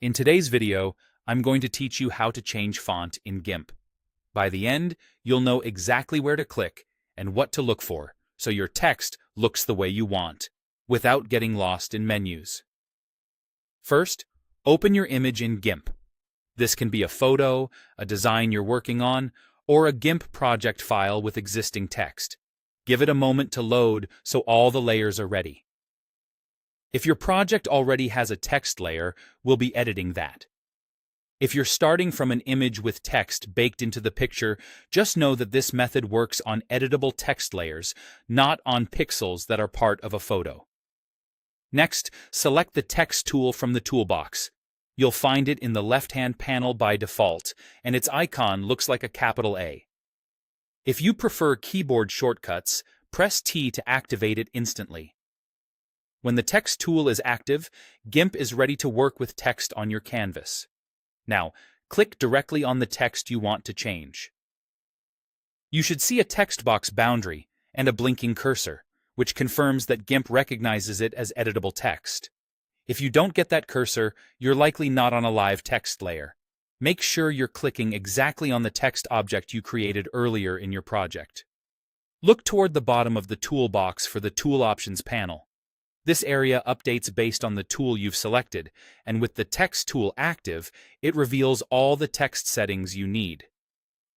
In today's video, I'm going to teach you how to change font in GIMP. By the end, you'll know exactly where to click and what to look for so your text looks the way you want, without getting lost in menus. First, open your image in GIMP. This can be a photo, a design you're working on, or a GIMP project file with existing text. Give it a moment to load so all the layers are ready. If your project already has a text layer, we'll be editing that. If you're starting from an image with text baked into the picture, just know that this method works on editable text layers, not on pixels that are part of a photo. Next, select the text tool from the toolbox. You'll find it in the left-hand panel by default, and its icon looks like a capital A. If you prefer keyboard shortcuts, press T to activate it instantly. When the text tool is active, GIMP is ready to work with text on your canvas. Now, click directly on the text you want to change. You should see a text box boundary and a blinking cursor, which confirms that GIMP recognizes it as editable text. If you don't get that cursor, you're likely not on a live text layer. Make sure you're clicking exactly on the text object you created earlier in your project. Look toward the bottom of the toolbox for the Tool Options panel. This area updates based on the tool you've selected, and with the text tool active, it reveals all the text settings you need.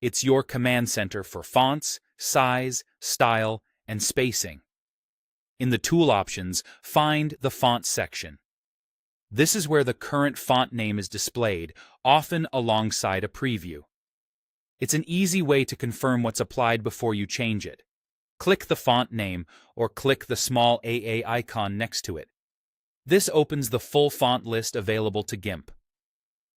It's your command center for fonts, size, style, and spacing. In the Tool Options, find the Font section. This is where the current font name is displayed, often alongside a preview. It's an easy way to confirm what's applied before you change it. Click the font name or click the small AA icon next to it. This opens the full font list available to GIMP.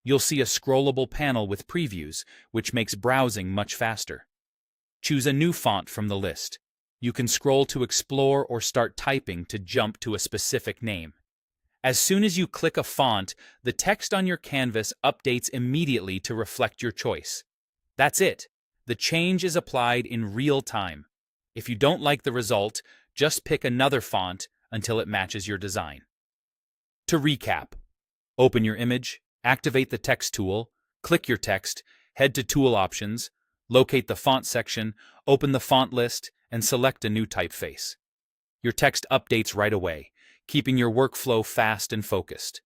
You'll see a scrollable panel with previews, which makes browsing much faster. Choose a new font from the list. You can scroll to explore or start typing to jump to a specific name. As soon as you click a font, the text on your canvas updates immediately to reflect your choice. That's it. The change is applied in real time. If you don't like the result, just pick another font until it matches your design. To recap, open your image, activate the text tool, click your text, head to Tool Options, locate the font section, open the font list, and select a new typeface. Your text updates right away, keeping your workflow fast and focused.